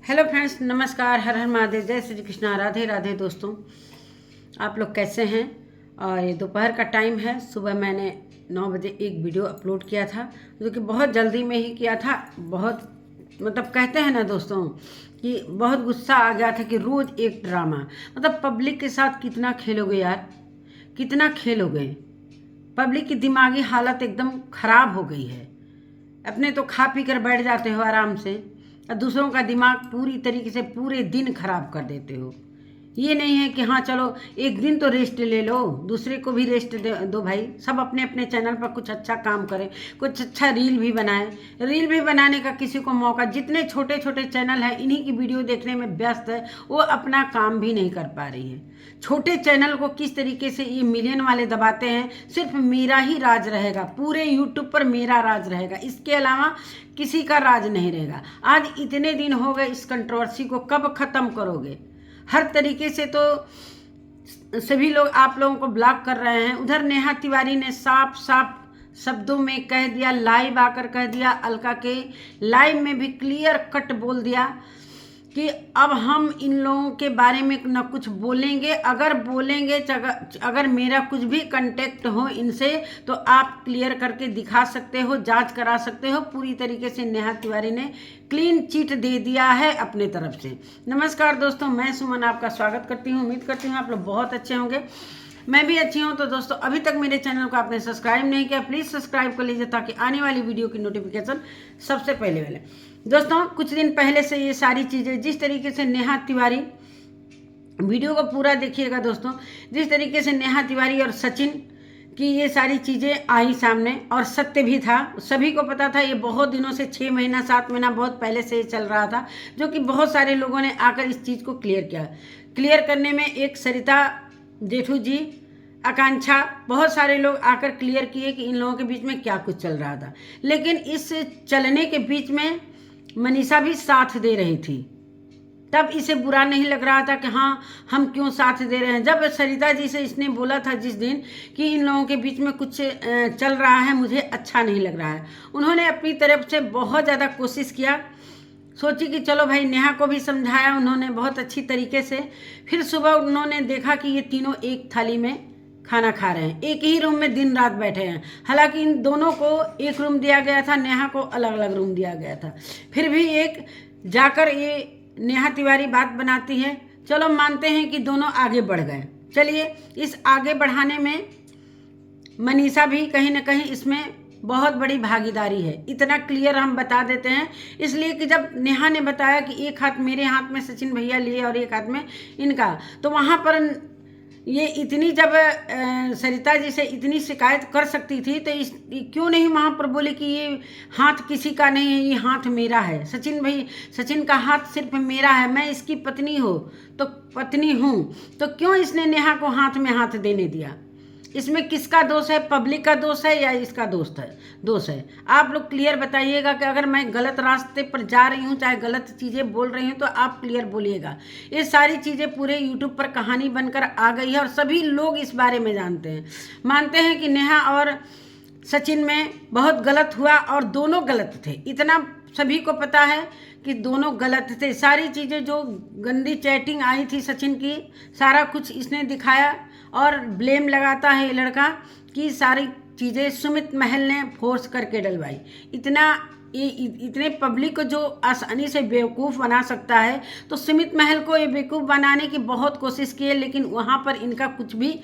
Hello friends, नमस्कार। हर हर महादेव, जय श्री कृष्णा, राधे राधे। दोस्तों, आप लोग कैसे हैं? और ये दोपहर का टाइम है। सुबह मैंने 9 बजे एक वीडियो अपलोड किया था, जो कि बहुत जल्दी में ही किया था। बहुत मतलब कहते हैं ना दोस्तों कि बहुत गुस्सा आ गया था कि रोज़ एक ड्रामा। मतलब पब्लिक के साथ कितना खेलोगे यार, कितना खेलोगे। पब्लिक की दिमागी हालत एकदम ख़राब हो गई है। अपने तो खा पी कर बैठ जाते हो आराम से, और दूसरों का दिमाग पूरी तरीके से पूरे दिन खराब कर देते हो। ये नहीं है कि हाँ चलो एक दिन तो रेस्ट ले लो, दूसरे को भी रेस्ट दो भाई। सब अपने अपने चैनल पर कुछ अच्छा काम करें, कुछ अच्छा रील भी बनाएं। रील भी बनाने का किसी को मौका, जितने छोटे छोटे चैनल हैं इन्हीं की वीडियो देखने में व्यस्त है, वो अपना काम भी नहीं कर पा रही है। छोटे चैनल को किस तरीके से ये मिलियन वाले दबाते हैं। सिर्फ मेरा ही राज रहेगा, पूरे यूट्यूब पर मेरा राज रहेगा, इसके अलावा किसी का राज नहीं रहेगा। आज इतने दिन हो गए, इस कंट्रोवर्सी को कब ख़त्म करोगे? हर तरीके से तो सभी लोग आप लोगों को ब्लॉक कर रहे हैं। उधर नेहा तिवारी ने साफ साफ शब्दों में कह दिया, लाइव आकर कह दिया, अलका के लाइव में भी क्लियर कट बोल दिया कि अब हम इन लोगों के बारे में न कुछ बोलेंगे। अगर बोलेंगे, अगर मेरा कुछ भी कांटेक्ट हो इनसे, तो आप क्लियर करके दिखा सकते हो, जांच करा सकते हो। पूरी तरीके से नेहा तिवारी ने क्लीन चिट दे दिया है अपने तरफ से। नमस्कार दोस्तों, मैं सुमन आपका स्वागत करती हूँ। उम्मीद करती हूँ आप लोग बहुत अच्छे होंगे, मैं भी अच्छी हूँ। तो दोस्तों, अभी तक मेरे चैनल को आपने सब्सक्राइब नहीं किया, प्लीज़ सब्सक्राइब कर लीजिए ताकि आने वाली वीडियो की नोटिफिकेशन सबसे पहले मिले। दोस्तों, कुछ दिन पहले से ये सारी चीज़ें, जिस तरीके से नेहा तिवारी, वीडियो को पूरा देखिएगा दोस्तों, जिस तरीके से नेहा तिवारी और सचिन की ये सारी चीज़ें आई सामने, और सत्य भी था, सभी को पता था। ये बहुत दिनों से 6 महीना 7 महीना बहुत पहले से ये चल रहा था, जो कि बहुत सारे लोगों ने आकर इस चीज़ को क्लियर किया। क्लियर करने में एक सरिता जेठू जी, आकांक्षा, बहुत सारे लोग आकर क्लियर किए कि इन लोगों के बीच में क्या कुछ चल रहा था। लेकिन इस चलने के बीच में मनीषा भी साथ दे रही थी, तब इसे बुरा नहीं लग रहा था कि हाँ हम क्यों साथ दे रहे हैं। जब सरिता जी से इसने बोला था जिस दिन कि इन लोगों के बीच में कुछ चल रहा है, मुझे अच्छा नहीं लग रहा है, उन्होंने अपनी तरफ से बहुत ज़्यादा कोशिश किया। सोची कि चलो भाई, नेहा को भी समझाया उन्होंने बहुत अच्छी तरीके से। फिर सुबह उन्होंने देखा कि ये तीनों एक थाली में खाना खा रहे हैं, एक ही रूम में दिन रात बैठे हैं। हालांकि इन दोनों को एक रूम दिया गया था, नेहा को अलग अलग रूम दिया गया था। फिर भी एक जाकर ये नेहा तिवारी बात बनाती है। चलो मानते हैं कि दोनों आगे बढ़ गए। चलिए, इस आगे बढ़ाने में मनीषा भी कहीं ना कहीं इसमें बहुत बड़ी भागीदारी है, इतना क्लियर हम बता देते हैं। इसलिए कि जब नेहा ने बताया कि एक हाथ मेरे हाथ में सचिन भैया लिए और एक हाथ में इनका, तो वहाँ पर ये इतनी, जब सरिता जी से इतनी शिकायत कर सकती थी, तो क्यों नहीं वहाँ पर बोले कि ये हाथ किसी का नहीं है, ये हाथ मेरा है। सचिन का हाथ सिर्फ मेरा है, मैं इसकी पत्नी हूँ, तो क्यों इसने नेहा को हाथ में हाथ देने दिया? इसमें किसका दोष है? पब्लिक का दोष है या इसका दोष है? आप लोग क्लियर बताइएगा कि अगर मैं गलत रास्ते पर जा रही हूँ, चाहे गलत चीज़ें बोल रही हूँ, तो आप क्लियर बोलिएगा। ये सारी चीज़ें पूरे यूट्यूब पर कहानी बनकर आ गई है और सभी लोग इस बारे में जानते हैं, मानते हैं कि नेहा और सचिन में बहुत गलत हुआ और दोनों गलत थे। इतना सभी को पता है कि दोनों गलत थे। सारी चीज़ें, जो गंदी चैटिंग आई थी सचिन की, सारा कुछ इसने दिखाया और ब्लेम लगाता है ये लड़का कि सारी चीज़ें सुमित महल ने फोर्स करके डलवाई। इतने पब्लिक को जो आसानी से बेवकूफ़ बना सकता है, तो सुमित महल को ये बेवकूफ़ बनाने की बहुत कोशिश की है, लेकिन वहाँ पर इनका कुछ भी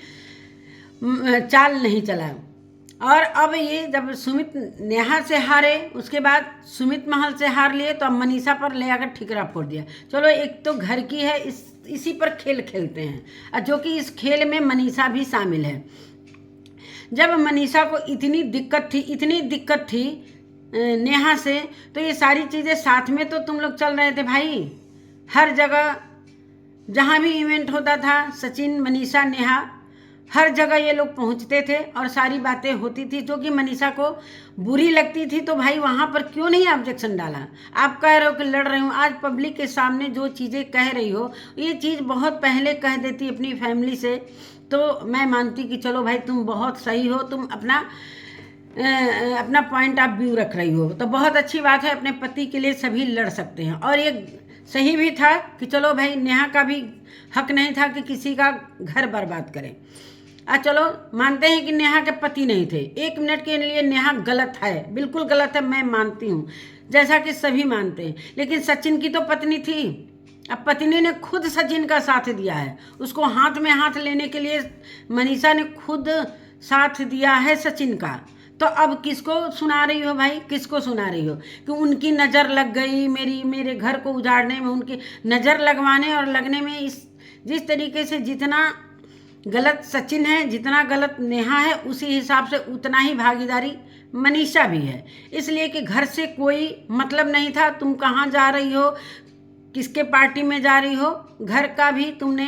चाल नहीं चला। और अब ये जब सुमित नेहा से हारे, उसके बाद सुमित महल से हार लिए, तो अब मनीषा पर ले आकर ठिकरा फोड़ दिया। चलो, एक तो घर की है, इसी पर खेल खेलते हैं, जो कि इस खेल में मनीषा भी शामिल है। जब मनीषा को इतनी दिक्कत थी नेहा से, तो ये सारी चीज़ें साथ में तो तुम लोग चल रहे थे भाई। हर जगह जहाँ भी इवेंट होता था, सचिन, मनीषा, नेहा, हर जगह ये लोग पहुंचते थे और सारी बातें होती थी जो कि मनीषा को बुरी लगती थी। तो भाई वहाँ पर क्यों नहीं ऑब्जेक्शन डाला? आप कह रहे हो कि लड़ रही हूँ, आज पब्लिक के सामने जो चीज़ें कह रही हो, ये चीज़ बहुत पहले कह देती अपनी फैमिली से, तो मैं मानती कि चलो भाई तुम बहुत सही हो, तुम अपना अपना पॉइंट ऑफ व्यू रख रही हो तो बहुत अच्छी बात है। अपने पति के लिए सभी लड़ सकते हैं। और ये सही भी था कि चलो भाई, नेहा का भी हक नहीं था कि किसी का घर बर्बाद करें। चलो मानते हैं कि नेहा के पति नहीं थे, 1 मिनट के लिए नेहा गलत है, बिल्कुल गलत है, मैं मानती हूँ, जैसा कि सभी मानते हैं। लेकिन सचिन की तो पत्नी थी। अब पत्नी ने खुद सचिन का साथ दिया है, उसको हाथ में हाथ लेने के लिए मनीषा ने खुद साथ दिया है सचिन का। तो अब किसको सुना रही हो भाई, किसको सुना रही हो कि उनकी नज़र लग गई, मेरे घर को उजाड़ने में, उनकी नज़र लगवाने और लगने में जिस तरीके से जितना गलत सचिन है, जितना गलत नेहा है, उसी हिसाब से उतना ही भागीदारी मनीषा भी है। इसलिए कि घर से कोई मतलब नहीं था, तुम कहाँ जा रही हो, किसके पार्टी में जा रही हो, घर का भी तुमने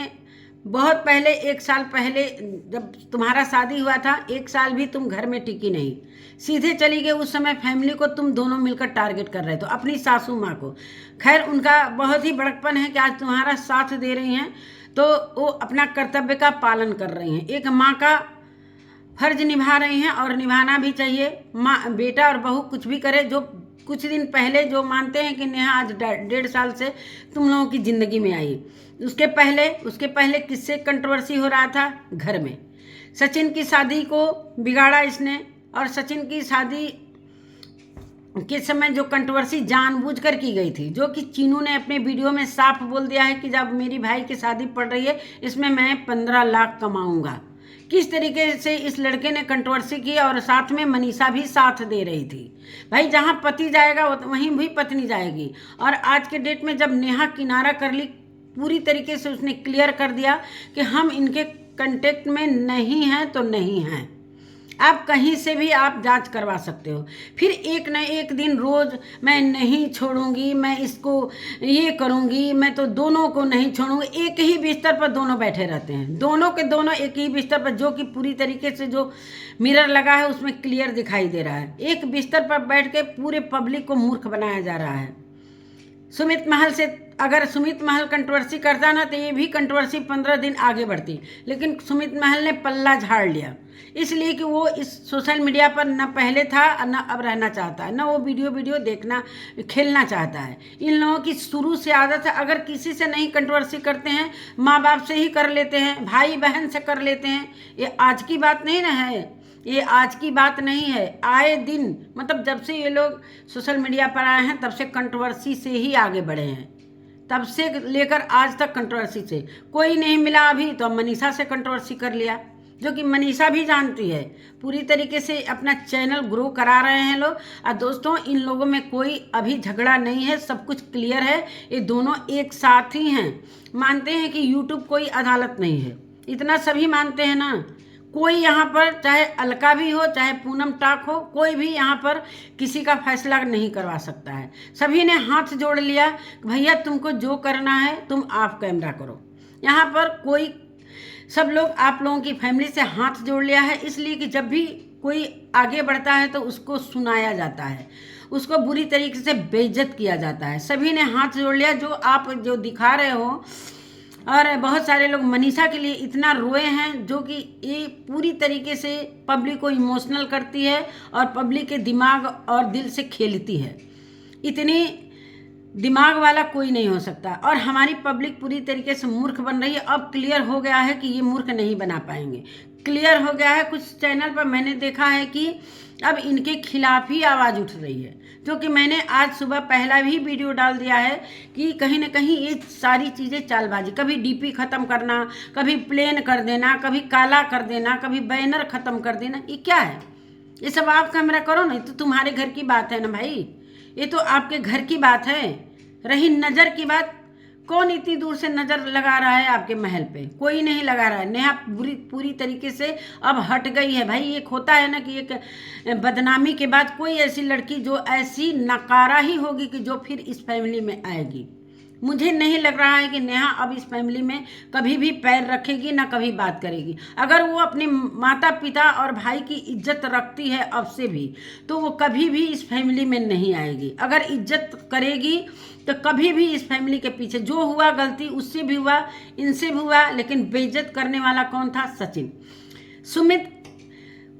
बहुत पहले 1 साल पहले जब तुम्हारा शादी हुआ था, 1 साल भी तुम घर में टिकी नहीं, सीधे चली गई। उस समय फैमिली को तुम दोनों मिलकर टारगेट कर रहे थे, अपनी सासू माँ को। खैर उनका बहुत ही बड़कपन है कि आज तुम्हारा साथ दे रही हैं, तो वो अपना कर्तव्य का पालन कर रही हैं, एक माँ का फर्ज निभा रही हैं और निभाना भी चाहिए। माँ, बेटा और बहू कुछ भी करे। जो कुछ दिन पहले जो मानते हैं कि नेहा आज 1.5 साल से तुम लोगों की ज़िंदगी में आई, उसके पहले किससे कंट्रोवर्सी हो रहा था? घर में। सचिन की शादी को बिगाड़ा इसने, और सचिन की शादी के समय जो कंट्रोवर्सी जानबूझकर की गई थी, जो कि चीनू ने अपने वीडियो में साफ बोल दिया है कि जब मेरी भाई की शादी पड़ रही है, इसमें मैं 15 लाख कमाऊंगा। किस तरीके से इस लड़के ने कंट्रोवर्सी की, और साथ में मनीषा भी साथ दे रही थी। भाई जहां पति जाएगा वहीं भी पत्नी जाएगी। और आज के डेट में जब नेहा किनारा कर ली, पूरी तरीके से उसने क्लियर कर दिया कि हम इनके कांटेक्ट में नहीं हैं तो नहीं हैं। आप कहीं से भी आप जांच करवा सकते हो। फिर एक न एक दिन रोज मैं नहीं छोड़ूंगी, मैं इसको ये करूंगी, मैं तो दोनों को नहीं छोड़ूंगी। एक ही बिस्तर पर दोनों बैठे रहते हैं, दोनों के दोनों एक ही बिस्तर पर, जो कि पूरी तरीके से जो मिरर लगा है उसमें क्लियर दिखाई दे रहा है। एक बिस्तर पर बैठ के पूरे पब्लिक को मूर्ख बनाया जा रहा है। सुमित महल से अगर सुमित महल कंट्रोवर्सी करता ना, तो ये भी कंट्रोवर्सी 15 दिन आगे बढ़ती। लेकिन सुमित महल ने पल्ला झाड़ लिया, इसलिए कि वो इस सोशल मीडिया पर न पहले था न अब रहना चाहता है, न वो वीडियो देखना खेलना चाहता है। इन लोगों की शुरू से आदत है, अगर किसी से नहीं कंट्रोवर्सी करते हैं, माँ बाप से ही कर लेते हैं, भाई बहन से कर लेते हैं। ये आज की बात नहीं ना है, ये आज की बात नहीं है। आए दिन, मतलब जब से ये लोग सोशल मीडिया पर आए हैं, तब से कंट्रोवर्सी से ही आगे बढ़े हैं। तब से लेकर आज तक कंट्रोवर्सी से कोई नहीं मिला। अभी तो मनीषा से कंट्रोवर्सी कर लिया, जो कि मनीषा भी जानती है। पूरी तरीके से अपना चैनल ग्रो करा रहे हैं लोग। और दोस्तों, इन लोगों में कोई अभी झगड़ा नहीं है, सब कुछ क्लियर है। ये दोनों एक साथ ही हैं। मानते हैं कि यूट्यूब कोई अदालत नहीं है, इतना सभी मानते हैं ना। कोई यहाँ पर, चाहे अलका भी हो, चाहे पूनम टाक हो, कोई भी यहाँ पर किसी का फैसला नहीं करवा सकता है। सभी ने हाथ जोड़ लिया, भैया तुमको जो करना है तुम ऑफ कैमरा करो। यहाँ पर कोई, सब लोग आप लोगों की फैमिली से हाथ जोड़ लिया है, इसलिए कि जब भी कोई आगे बढ़ता है तो उसको सुनाया जाता है, उसको बुरी तरीके से बेइज्जत किया जाता है। सभी ने हाथ जोड़ लिया। जो आप जो दिखा रहे हो, और बहुत सारे लोग मनीषा के लिए इतना रोए हैं, जो कि ये पूरी तरीके से पब्लिक को इमोशनल करती है और पब्लिक के दिमाग और दिल से खेलती है। इतनी दिमाग वाला कोई नहीं हो सकता। और हमारी पब्लिक पूरी तरीके से मूर्ख बन रही है। अब क्लियर हो गया है कि ये मूर्ख नहीं बना पाएंगे, क्लियर हो गया है। कुछ चैनल पर मैंने देखा है कि अब इनके खिलाफ ही आवाज़ उठ रही है, जो कि मैंने आज सुबह पहला भी वीडियो डाल दिया है कि कहीं ना कहीं ये सारी चीज़ें चालबाजी, कभी डीपी ख़त्म करना, कभी प्लेन कर देना, कभी काला कर देना, कभी बैनर ख़त्म कर देना, ये क्या है? ये सब आप कैमरा करो ना, तो तुम्हारे घर की बात है ना भाई, ये तो आपके घर की बात है। रही नज़र की बात, कौन इतनी दूर से नज़र लगा रहा है आपके महल पे? कोई नहीं लगा रहा है। नेहा पूरी तरीके से अब हट गई है। भाई एक होता है ना कि एक बदनामी के बाद कोई ऐसी लड़की जो ऐसी नकारा ही होगी कि जो फिर इस फैमिली में आएगी। मुझे नहीं लग रहा है कि नेहा अब इस फैमिली में कभी भी पैर रखेगी, ना कभी बात करेगी। अगर वो अपने माता पिता और भाई की इज्जत रखती है अब से भी, तो वो कभी भी इस फैमिली में नहीं आएगी। अगर इज्जत करेगी तो कभी भी इस फैमिली के पीछे, जो हुआ गलती उससे भी हुआ, इनसे भी हुआ, लेकिन बेइज्जत करने वाला कौन था? सचिन। सुमित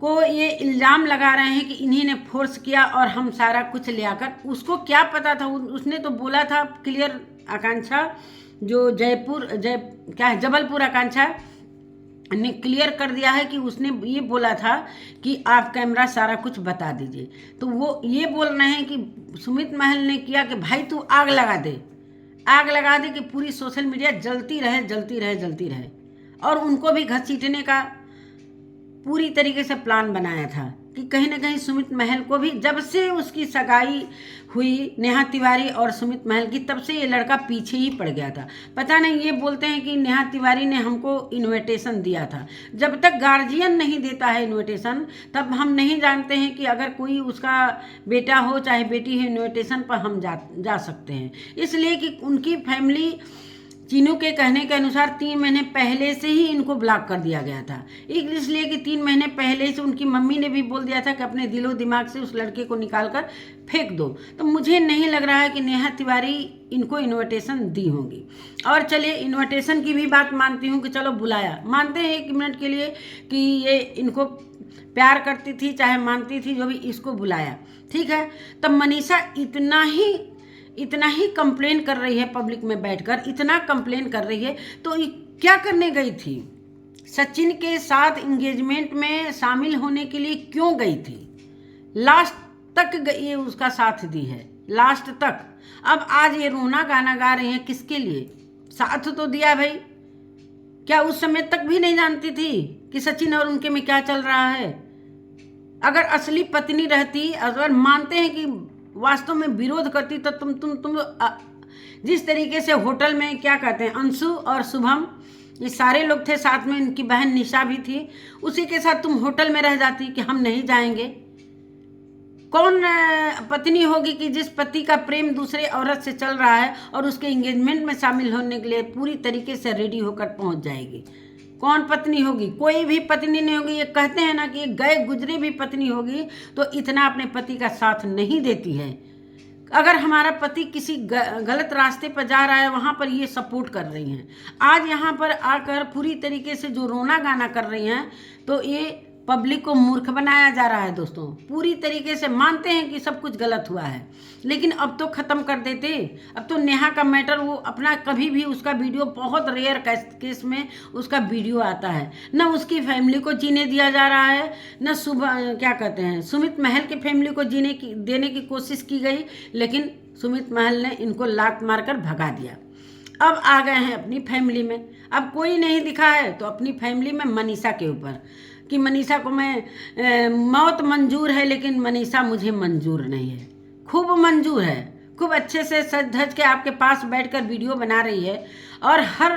को ये इल्ज़ाम लगा रहे हैं कि इन्हीं ने फोर्स किया और हम सारा कुछ ले आकर, उसको क्या पता था, उसने तो बोला था क्लियर, आकांक्षा जो जबलपुर आकांक्षा ने क्लियर कर दिया है कि उसने ये बोला था कि आप कैमरा सारा कुछ बता दीजिए। तो वो ये बोल रहे हैं कि सुमित महल ने किया कि भाई तू आग लगा दे कि पूरी सोशल मीडिया जलती रहे और उनको भी घसीटने का पूरी तरीके से प्लान बनाया था कि कहीं ना कहीं सुमित महल को भी, जब से उसकी सगाई हुई नेहा तिवारी और सुमित महल की, तब से ये लड़का पीछे ही पड़ गया था। पता नहीं, ये बोलते हैं कि नेहा तिवारी ने हमको इनविटेशन दिया था। जब तक गार्जियन नहीं देता है इनविटेशन, तब हम नहीं जानते हैं कि अगर कोई उसका बेटा हो चाहे बेटी हो, इनविटेशन पर हम जा सकते हैं। इसलिए कि उनकी फैमिली, चीनू के कहने के अनुसार 3 महीने पहले से ही इनको ब्लॉक कर दिया गया था। इसलिए कि 3 महीने पहले से उनकी मम्मी ने भी बोल दिया था कि अपने दिलो दिमाग से उस लड़के को निकाल कर फेंक दो। तो मुझे नहीं लग रहा है कि नेहा तिवारी इनको इनविटेशन दी होंगी। और चलिए, इनविटेशन की भी बात मानती हूँ कि चलो बुलाया, मानते हैं 1 मिनट के लिए कि ये इनको प्यार करती थी चाहे मानती थी, जो भी, इसको बुलाया, ठीक है। तब मनीषा इतना ही कंप्लेन कर रही है पब्लिक में बैठकर, इतना कंप्लेन कर रही है, तो क्या करने गई थी? सचिन के साथ एंगेजमेंट में शामिल होने के लिए क्यों गई थी? लास्ट तक ये उसका साथ दी है, लास्ट तक। अब आज ये रोना गाना गा रही है, किसके लिए? साथ तो दिया भाई। क्या उस समय तक भी नहीं जानती थी कि सचिन और उनके में क्या चल रहा है? अगर असली पत्नी रहती, अगर मानते हैं कि वास्तव में विरोध करती, तो तुम जिस तरीके से होटल में, क्या कहते हैं, अंशु और शुभम, ये सारे लोग थे साथ में, इनकी बहन निशा भी थी, उसी के साथ तुम होटल में रह जाती कि हम नहीं जाएंगे। कौन पत्नी होगी कि जिस पति का प्रेम दूसरे औरत से चल रहा है और उसके एंगेजमेंट में शामिल होने के लिए पूरी तरीके से रेडी होकर पहुंच जाएगी? कौन पत्नी होगी? कोई भी पत्नी नहीं होगी। ये कहते हैं ना कि गए गुजरे भी पत्नी होगी तो इतना अपने पति का साथ नहीं देती है। अगर हमारा पति किसी गलत रास्ते पर जा रहा है, वहाँ पर ये सपोर्ट कर रही हैं। आज यहाँ पर आकर पूरी तरीके से जो रोना गाना कर रही हैं, तो ये पब्लिक को मूर्ख बनाया जा रहा है दोस्तों। पूरी तरीके से मानते हैं कि सब कुछ गलत हुआ है, लेकिन अब तो ख़त्म कर देते। अब तो नेहा का मैटर, वो अपना कभी भी उसका वीडियो, बहुत रेयर केस में उसका वीडियो आता है, न उसकी फैमिली को जीने दिया जा रहा है, न सुमित महल की फैमिली को देने की कोशिश की गई, लेकिन सुमित महल ने इनको लात मारकर भगा दिया। अब आ गए हैं अपनी फैमिली में। अब कोई नहीं दिखा है तो अपनी फैमिली में मनीषा के ऊपर, कि मनीषा को मैं मौत मंजूर है, लेकिन मनीषा मुझे मंजूर नहीं है। खूब मंजूर है, खूब अच्छे से सज धज के आपके पास बैठकर वीडियो बना रही है, और हर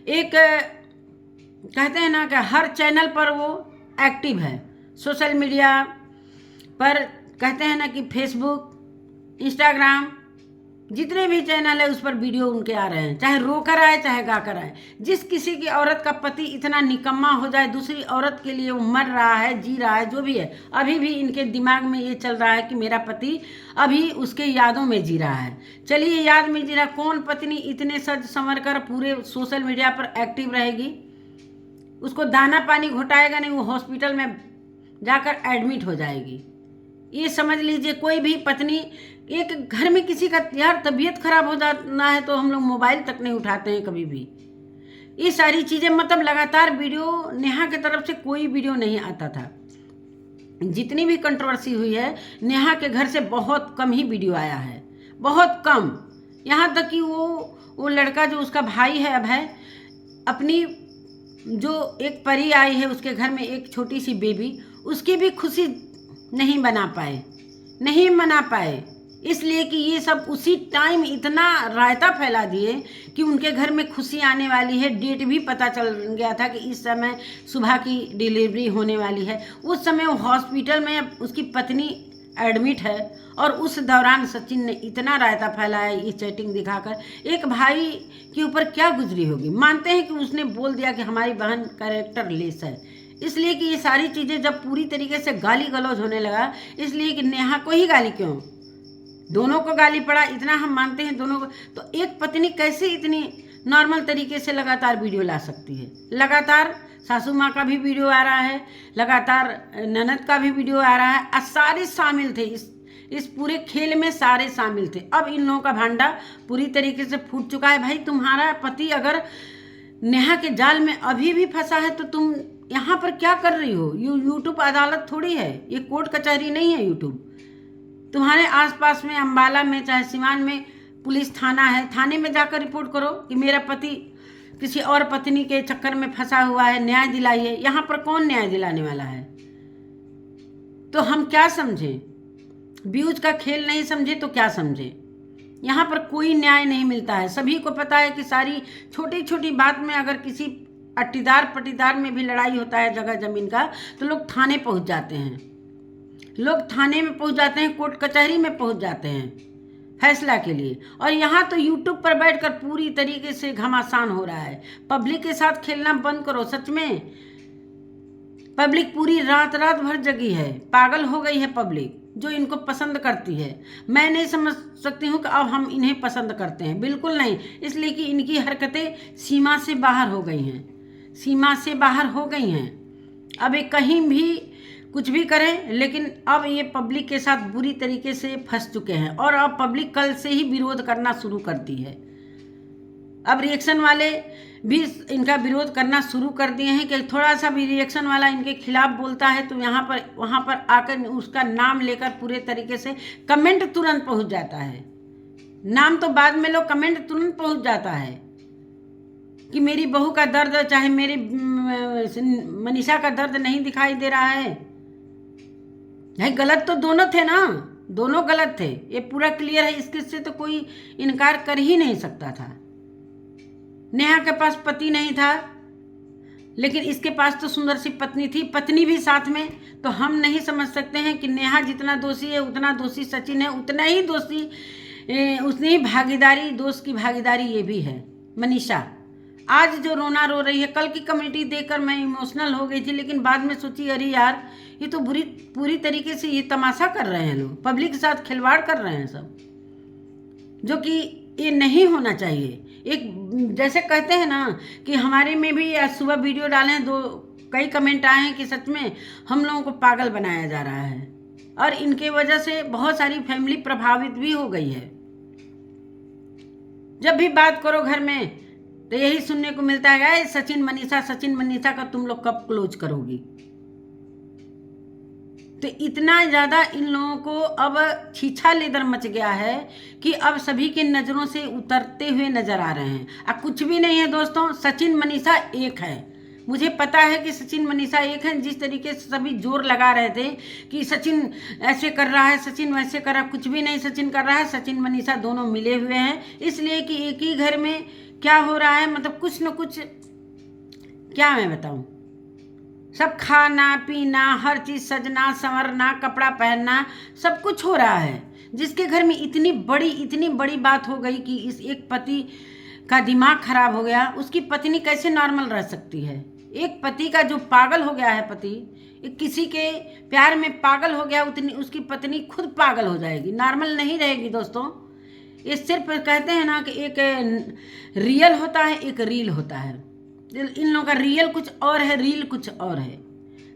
एक, कहते हैं ना कि हर चैनल पर वो एक्टिव है। सोशल मीडिया पर, कहते हैं ना कि फेसबुक, इंस्टाग्राम, जितने भी चैनल है उस पर वीडियो उनके आ रहे हैं, चाहे रो कर आए चाहे गा कर आए। जिस किसी की औरत का पति इतना निकम्मा हो जाए, दूसरी औरत के लिए वो मर रहा है, जी रहा है, जो भी है, अभी भी इनके दिमाग में ये चल रहा है कि मेरा पति अभी उसके यादों में जी रहा है। चलिए, याद में जी रहा, कौन पत्नी इतने सज संवर कर पूरे सोशल मीडिया पर एक्टिव रहेगी? उसको दाना पानी घोटाएगा नहीं, वो हॉस्पिटल में जाकर एडमिट हो जाएगी। ये समझ लीजिए, कोई भी पत्नी, एक घर में किसी का यार तबीयत खराब हो जाना है तो हम लोग मोबाइल तक नहीं उठाते हैं कभी भी। ये सारी चीज़ें, मतलब लगातार वीडियो, नेहा की तरफ से कोई वीडियो नहीं आता था। जितनी भी कंट्रोवर्सी हुई है, नेहा के घर से बहुत कम ही वीडियो आया है, बहुत कम। यहाँ तक कि वो लड़का जो उसका भाई है अभय, अपनी जो एक परी आई है उसके घर में, एक छोटी सी बेबी, उसकी भी खुशी नहीं मना पाए, इसलिए कि ये सब उसी टाइम इतना रायता फैला दिए कि उनके घर में खुशी आने वाली है। डेट भी पता चल गया था कि इस समय सुबह की डिलीवरी होने वाली है। उस समय वो हॉस्पिटल में उसकी पत्नी एडमिट है, और उस दौरान सचिन ने इतना रायता फैलाया ये चैटिंग दिखाकर। एक भाई के ऊपर क्या गुजरी होगी? मानते हैं कि उसने बोल दिया कि हमारी बहन कैरेक्टर लेस है, इसलिए कि ये सारी चीज़ें जब पूरी तरीके से गाली गलौज होने लगा, इसलिए कि नेहा को ही गाली क्यों, दोनों को गाली पड़ा, इतना हम मानते हैं दोनों को। तो एक पत्नी कैसे इतनी नॉर्मल तरीके से लगातार वीडियो ला सकती है? लगातार सासू माँ का भी वीडियो आ रहा है, लगातार ननद का भी वीडियो आ रहा है। सारे शामिल थे इस पूरे खेल में, सारे शामिल थे। अब इन लोगों का भांडा पूरी तरीके से फूट चुका है। भाई तुम्हारा पति अगर नेहा के जाल में अभी भी फंसा है तो तुम यहाँ पर क्या कर रही हो? यूट्यूब अदालत थोड़ी है, ये कोर्ट कचहरी नहीं है यूट्यूब। तुम्हारे आसपास में अम्बाला में चाहे सिवान में पुलिस थाना है, थाने में जाकर रिपोर्ट करो कि मेरा पति किसी और पत्नी के चक्कर में फंसा हुआ है, न्याय दिलाइए। यहाँ पर कौन न्याय दिलाने वाला है? तो हम क्या समझें? व्यूज का खेल नहीं समझे तो क्या समझे? यहाँ पर कोई न्याय नहीं मिलता है। सभी को पता है कि सारी छोटी छोटी बात में अगर किसी अट्टीदार पट्टीदार में भी लड़ाई होता है जगह जमीन का, तो लोग थाने पहुँच जाते हैं, लोग थाने में पहुँच जाते हैं, कोर्ट कचहरी में पहुँच जाते हैं फैसला के लिए। और यहाँ तो यूट्यूब पर बैठकर पूरी तरीके से घमासान हो रहा है। पब्लिक के साथ खेलना बंद करो। सच में पब्लिक पूरी रात भर जगी है, पागल हो गई है पब्लिक जो इनको पसंद करती है। मैं नहीं समझ सकती हूँ कि अब हम इन्हें पसंद करते हैं, बिल्कुल नहीं। इसलिए कि इनकी हरकतें सीमा से बाहर हो गई हैं, सीमा से बाहर हो गई हैं। अब ये कहीं भी कुछ भी करें, लेकिन अब ये पब्लिक के साथ बुरी तरीके से फंस चुके हैं। और अब पब्लिक कल से ही विरोध करना शुरू कर दी है। अब रिएक्शन वाले भी इनका विरोध करना शुरू कर दिए हैं कि थोड़ा सा भी रिएक्शन वाला इनके खिलाफ बोलता है तो यहाँ पर वहाँ पर आकर उसका नाम लेकर पूरे तरीके से कमेंट तुरंत पहुँच जाता है। नाम तो बाद में लोग, कमेंट तुरंत पहुँच जाता है कि मेरी बहू का दर्द, चाहे मेरी मनीषा का दर्द नहीं दिखाई दे रहा है। नहीं, गलत तो दोनों थे ना, दोनों गलत थे, ये पूरा क्लियर है। इससे तो कोई इनकार कर ही नहीं सकता था। नेहा के पास पति नहीं था, लेकिन इसके पास तो सुंदर सी पत्नी थी, पत्नी भी साथ में। तो हम नहीं समझ सकते हैं कि नेहा जितना दोषी है उतना दोषी सचिन है, उतना ही दोषी उतनी ही भागीदारी, दोस्त की भागीदारी ये भी है मनीषा। आज जो रोना रो रही है, कल की कमेटी देखकर मैं इमोशनल हो गई थी, लेकिन बाद में सोची अरे यार ये तो पूरी तरीके से ये तमाशा कर रहे हैं लोग, पब्लिक के साथ खिलवाड़ कर रहे हैं सब, जो कि ये नहीं होना चाहिए। एक जैसे कहते हैं ना कि हमारे में भी आज सुबह वीडियो डाले हैं, कई कमेंट आए हैं कि सच में हम लोगों को पागल बनाया जा रहा है और इनके वजह से बहुत सारी फैमिली प्रभावित भी हो गई है। जब भी बात करो घर में तो यही सुनने को मिलता है, सचिन मनीषा का तुम लोग कब क्लोज करोगी? तो इतना ज़्यादा इन लोगों को अब छीछा लेदर मच गया है कि अब सभी की नज़रों से उतरते हुए नजर आ रहे हैं। अब कुछ भी नहीं है दोस्तों, सचिन मनीषा एक है। मुझे पता है कि सचिन मनीषा एक है। जिस तरीके से सभी जोर लगा रहे थे कि सचिन ऐसे कर रहा है, सचिन वैसे कर रहा है, कुछ भी नहीं सचिन कर रहा है। सचिन मनीषा दोनों मिले हुए हैं, इसलिए कि एक ही घर में क्या हो रहा है, मतलब कुछ न कुछ, क्या मैं बताऊं, सब खाना पीना, हर चीज़ सजना संवरना, कपड़ा पहनना, सब कुछ हो रहा है। जिसके घर में इतनी बड़ी बात हो गई कि इस एक पति का दिमाग खराब हो गया, उसकी पत्नी कैसे नॉर्मल रह सकती है? एक पति का जो पागल हो गया है, पति एक किसी के प्यार में पागल हो गया, उतनी उसकी पत्नी खुद पागल हो जाएगी, नॉर्मल नहीं रहेगी दोस्तों। ये सिर्फ कहते हैं ना कि एक रियल होता है, एक रील होता है। इन लोगों का रियल कुछ और है, रील कुछ और है।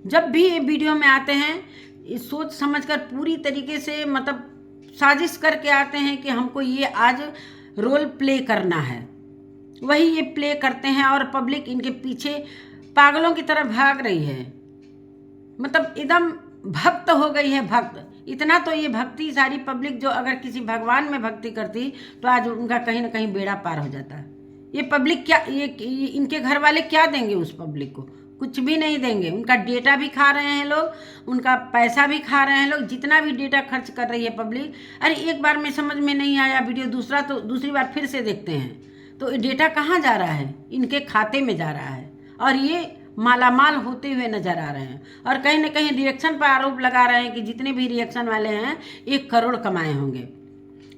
जब भी ये वीडियो में आते हैं सोच समझकर पूरी तरीके से, मतलब साजिश करके आते हैं कि हमको ये आज रोल प्ले करना है, वही ये प्ले करते हैं और पब्लिक इनके पीछे पागलों की तरह भाग रही है। मतलब एकदम भक्त हो गई है, भक्त। इतना तो ये भक्ति सारी पब्लिक जो अगर किसी भगवान में भक्ति करती तो आज उनका कहीं ना कहीं बेड़ा पार हो जाता। ये पब्लिक क्या, ये इनके घर वाले क्या देंगे उस पब्लिक को? कुछ भी नहीं देंगे। उनका डेटा भी खा रहे हैं लोग, उनका पैसा भी खा रहे हैं लोग, जितना भी डेटा खर्च कर रही है पब्लिक। अरे एक बार में समझ में नहीं आया वीडियो, दूसरी बार फिर से देखते हैं तो डेटा कहाँ जा रहा है? इनके खाते में जा रहा है और ये मालामाल होते हुए नजर आ रहे हैं। और कहीं ना कहीं रिएक्शन पर आरोप लगा रहे हैं कि जितने भी रिएक्शन वाले हैं 1 करोड़ कमाए होंगे।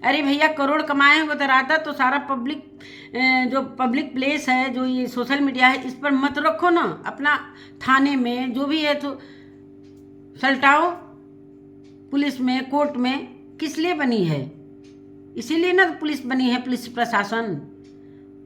अरे भैया, करोड़ कमाए होंगे तो रहता तो सारा पब्लिक, जो पब्लिक प्लेस है, जो ये सोशल मीडिया है, इस पर मत रखो ना। अपना थाने में जो भी है तो सलटाओ, पुलिस में, कोर्ट में। किस लिए बनी है? इसीलिए ना पुलिस बनी है, पुलिस प्रशासन।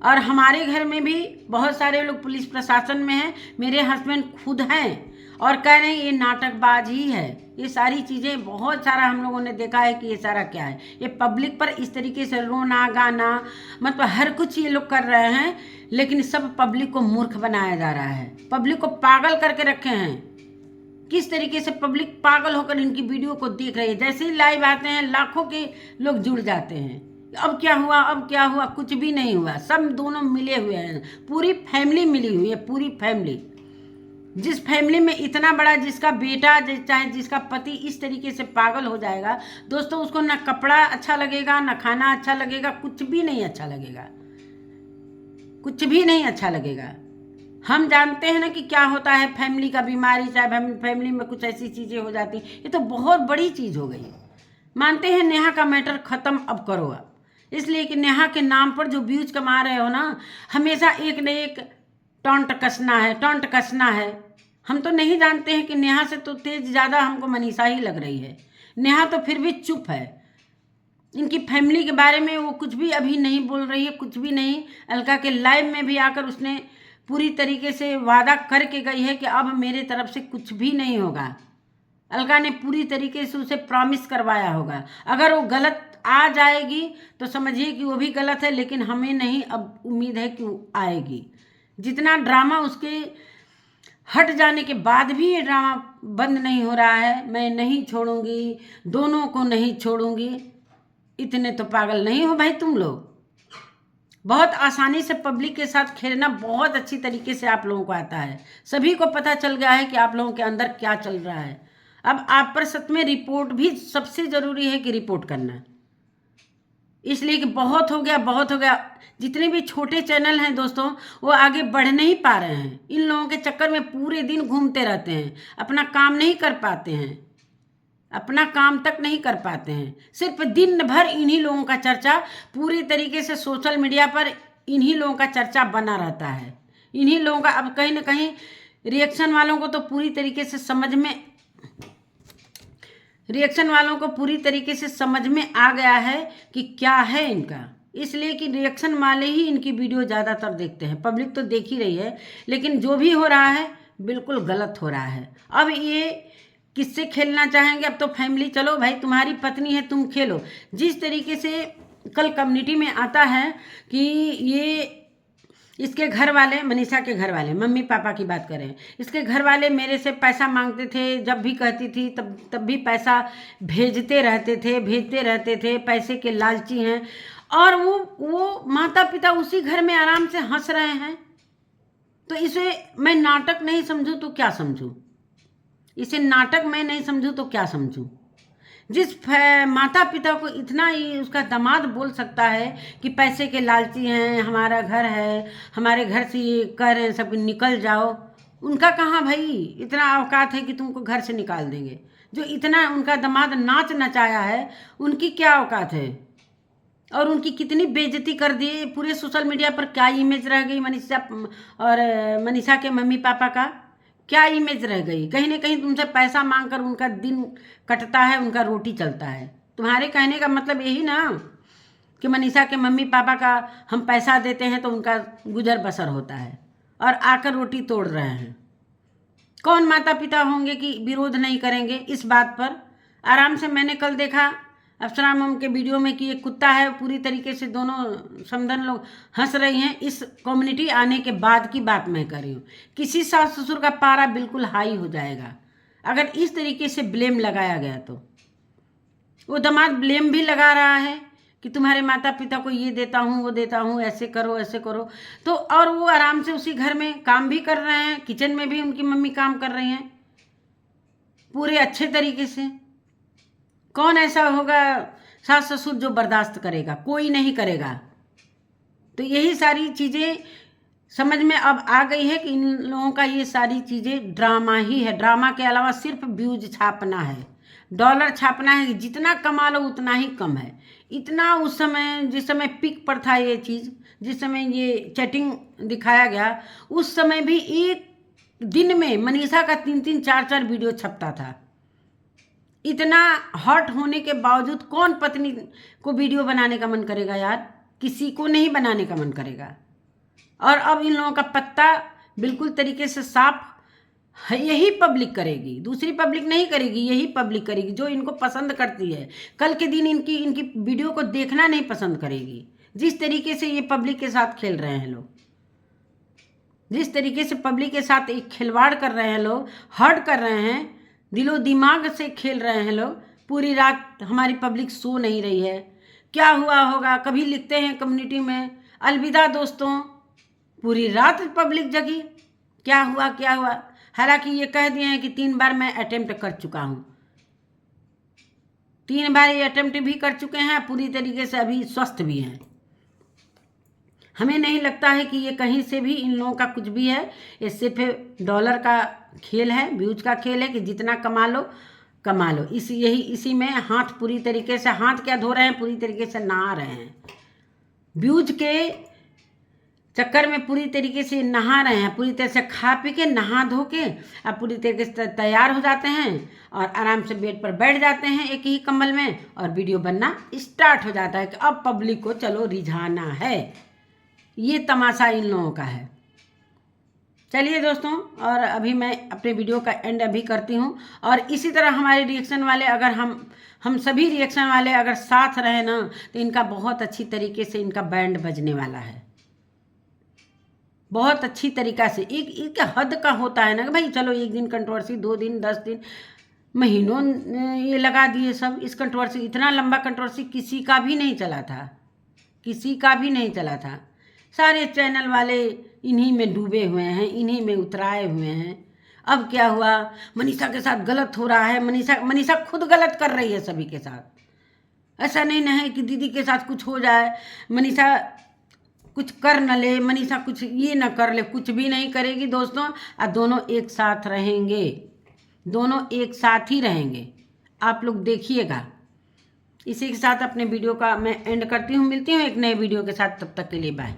और हमारे घर में भी बहुत सारे लोग पुलिस प्रशासन में हैं, मेरे हस्बैंड खुद हैं और कह रहे हैं ये नाटकबाज ही है। ये सारी चीज़ें बहुत सारा हम लोगों ने देखा है कि ये सारा क्या है। ये पब्लिक पर इस तरीके से रोना गाना, मतलब हर कुछ ये लोग कर रहे हैं, लेकिन सब पब्लिक को मूर्ख बनाया जा रहा है, पब्लिक को पागल करके रखे हैं। किस तरीके से पब्लिक पागल होकर इनकी वीडियो को देख रही है। जैसे ही लाइव आते हैं लाखों के लोग जुड़ जाते हैं, अब क्या हुआ, अब क्या हुआ, कुछ भी नहीं हुआ। सब दोनों मिले हुए हैं, पूरी फैमिली मिली हुई है, पूरी फैमिली। जिस फैमिली में इतना बड़ा, जिसका बेटा चाहे जिसका पति इस तरीके से पागल हो जाएगा दोस्तों, उसको ना कपड़ा अच्छा लगेगा, ना खाना अच्छा लगेगा, कुछ भी नहीं अच्छा लगेगा, कुछ भी नहीं अच्छा लगेगा। हम जानते हैं ना कि क्या होता है फैमिली का बीमारी, चाहे फैमिली में कुछ ऐसी चीज़ें हो जाती, ये तो बहुत बड़ी चीज़ हो गई। मानते हैं नेहा का मैटर ख़त्म अब करो आप, इसलिए कि नेहा के नाम पर जो व्यूज कमा रहे हो ना, हमेशा एक न एक टॉन्ट कसना है। हम तो नहीं जानते हैं कि नेहा से तो तेज ज़्यादा हमको मनीषा ही लग रही है। नेहा तो फिर भी चुप है, इनकी फैमिली के बारे में वो कुछ भी अभी नहीं बोल रही है, कुछ भी नहीं। अलका के लाइव में भी आकर उसने पूरी तरीके से वादा करके गई है कि अब मेरे तरफ से कुछ भी नहीं होगा। अलका ने पूरी तरीके से उसे प्रॉमिस करवाया होगा। अगर वो गलत आ जाएगी तो समझिए कि वो भी गलत है, लेकिन हमें नहीं अब उम्मीद है कि वो आएगी। जितना ड्रामा उसके हट जाने के बाद भी ये ड्रामा बंद नहीं हो रहा है, मैं नहीं छोड़ूंगी, दोनों को नहीं छोड़ूंगी, इतने तो पागल नहीं हो भाई तुम लोग। बहुत आसानी से पब्लिक के साथ खेलना बहुत अच्छी तरीके से आप लोगों को आता है। सभी को पता चल गया है कि आप लोगों के अंदर क्या चल रहा है। अब आप पर सच में रिपोर्ट भी सबसे ज़रूरी है कि रिपोर्ट करना, इसलिए कि बहुत हो गया, बहुत हो गया। जितने भी छोटे चैनल हैं दोस्तों, वो आगे बढ़ नहीं पा रहे हैं। इन लोगों के चक्कर में पूरे दिन घूमते रहते हैं, अपना काम नहीं कर पाते हैं, अपना काम तक नहीं कर पाते हैं। सिर्फ दिन भर इन्हीं लोगों का चर्चा पूरी तरीके से सोशल मीडिया पर, इन्हीं लोगों का चर्चा बना रहता है, इन्हीं लोगों का। अब कहीं ना कहीं रिएक्शन वालों को तो पूरी तरीके से समझ में, रिएक्शन वालों को पूरी तरीके से समझ में आ गया है कि क्या है इनका, इसलिए कि रिएक्शन वाले ही इनकी वीडियो ज़्यादातर देखते हैं। पब्लिक तो देख ही रही है, लेकिन जो भी हो रहा है बिल्कुल गलत हो रहा है। अब ये किससे खेलना चाहेंगे? अब तो फैमिली, चलो भाई तुम्हारी पत्नी है, तुम खेलो। जिस तरीके से कल कम्युनिटी में आता है कि ये इसके घर वाले, मनीषा के घर वाले, मम्मी पापा की बात करें, इसके घर वाले मेरे से पैसा मांगते थे, जब भी कहती थी तब भी पैसा भेजते रहते थे, पैसे के लालची हैं। और वो माता पिता उसी घर में आराम से हंस रहे हैं। तो इसे मैं नाटक नहीं समझूं तो क्या समझूं? इसे नाटक मैं नहीं समझूं तो क्या समझूं? जिस माता पिता को इतना ही उसका दामाद बोल सकता है कि पैसे के लालची हैं, हमारा घर है, हमारे घर से ये कह रहे हैं सब निकल जाओ, उनका कहाँ भाई इतना औकात है कि तुमको घर से निकाल देंगे? जो इतना उनका दामाद नाच नचाया है, उनकी क्या औकात है? और उनकी कितनी बेइज्जती कर दी पूरे सोशल मीडिया पर। क्या इमेज रह गई मनीषा और मनीषा के मम्मी पापा का? क्या इमेज रह गई? कहीं ना कहीं तुमसे पैसा मांगकर उनका दिन कटता है, उनका रोटी चलता है। तुम्हारे कहने का मतलब यही ना कि मनीषा के मम्मी पापा का हम पैसा देते हैं तो उनका गुजर बसर होता है, और आकर रोटी तोड़ रहे हैं। कौन माता पिता होंगे कि विरोध नहीं करेंगे इस बात पर? आराम से मैंने कल देखा अफसरा मम के वीडियो में कि एक कुत्ता है, पूरी तरीके से दोनों समधन लोग हंस रही हैं। इस कम्युनिटी आने के बाद की बात मैं कर रही हूँ। किसी सास ससुर का पारा बिल्कुल हाई हो जाएगा अगर इस तरीके से ब्लेम लगाया गया। तो वो दामाद ब्लेम भी लगा रहा है कि तुम्हारे माता पिता को ये देता हूँ, वो देता हूँ, ऐसे करो ऐसे करो। तो और वो आराम से उसी घर में काम भी कर रहे हैं, किचन में भी उनकी मम्मी काम कर रही हैं पूरे अच्छे तरीके से। कौन ऐसा होगा सास ससुर जो बर्दाश्त करेगा? कोई नहीं करेगा। तो यही सारी चीज़ें समझ में अब आ गई है कि इन लोगों का ये सारी चीज़ें ड्रामा ही है। ड्रामा के अलावा सिर्फ व्यूज छापना है, डॉलर छापना है। जितना कमा लो उतना ही कम है। इतना उस समय, जिस समय पीक पर था ये चीज़, जिस समय ये चैटिंग दिखाया गया, उस समय भी एक दिन में मनीषा का 3-3, 4-4 वीडियो छपता था। इतना हॉट होने के बावजूद कौन पत्नी को वीडियो बनाने का मन करेगा यार? किसी को नहीं बनाने का मन करेगा। और अब इन लोगों का पत्ता बिल्कुल तरीके से साफ है। यही पब्लिक करेगी, दूसरी पब्लिक नहीं करेगी, यही पब्लिक करेगी जो इनको पसंद करती है। कल के दिन इनकी वीडियो को देखना नहीं पसंद करेगी। जिस तरीके से ये पब्लिक के साथ खेल रहे हैं लोग, जिस तरीके से पब्लिक के साथ एक खिलवाड़ कर रहे हैं लोग, हर्ट कर रहे हैं, दिलो दिमाग से खेल रहे हैं लोग। पूरी रात हमारी पब्लिक सो नहीं रही है। क्या हुआ होगा, कभी लिखते हैं कम्युनिटी में, अलविदा दोस्तों, पूरी रात पब्लिक जगी, क्या हुआ क्या हुआ। हालांकि ये कह दिए हैं कि 3 बार मैं अटेम्प्ट कर चुका हूँ, 3 बार ये अटेम्प्ट भी कर चुके हैं, पूरी तरीके से अभी स्वस्थ भी हैं। हमें नहीं लगता है कि ये कहीं से भी इन लोगों का कुछ भी है। ये सिर्फ डॉलर का खेल है, व्यूज का खेल है कि जितना कमा लो। इसी में हाथ पूरी तरीके से, हाथ क्या धो रहे हैं, पूरी तरीके से नहा रहे हैं। व्यूज के चक्कर में पूरी तरीके से नहा रहे हैं, पूरी तरह से खा पी के नहा धो के अब पूरी तरीके से तैयार हो जाते हैं और आराम से बेड पर बैठ जाते हैं एक ही कंबल में, और वीडियो बनना स्टार्ट हो जाता है कि अब पब्लिक को चलो रिझाना है। ये तमाशा इन लोगों का है। चलिए दोस्तों, और अभी मैं अपने वीडियो का एंड अभी करती हूँ। और इसी तरह हमारे रिएक्शन वाले, अगर हम सभी रिएक्शन वाले अगर साथ रहे ना, तो इनका बहुत अच्छी तरीके से इनका बैंड बजने वाला है, बहुत अच्छी तरीक़ा से। एक हद का होता है ना कि भाई चलो 1 दिन कंट्रोवर्सी, 2 दिन, 10 दिन, महीनों ये लगा दिए सब इस कंट्रोवर्सी। इतना लंबा कंट्रोवर्सी किसी का भी नहीं चला था, किसी का भी नहीं चला था। सारे चैनल वाले इन्हीं में डूबे हुए हैं, इन्हीं में उतराए हुए हैं। अब क्या हुआ, मनीषा के साथ गलत हो रहा है, मनीषा खुद गलत कर रही है सभी के साथ। ऐसा नहीं है कि दीदी के साथ कुछ हो जाए, मनीषा कुछ कर न ले, मनीषा कुछ ये न कर ले, कुछ भी नहीं करेगी दोस्तों। और दोनों एक साथ रहेंगे, दोनों एक साथ ही रहेंगे, आप लोग देखिएगा। इसी के साथ अपने वीडियो का मैं एंड करती हूँ। मिलती हूँ एक नए वीडियो के साथ, तब तक के लिए बाय।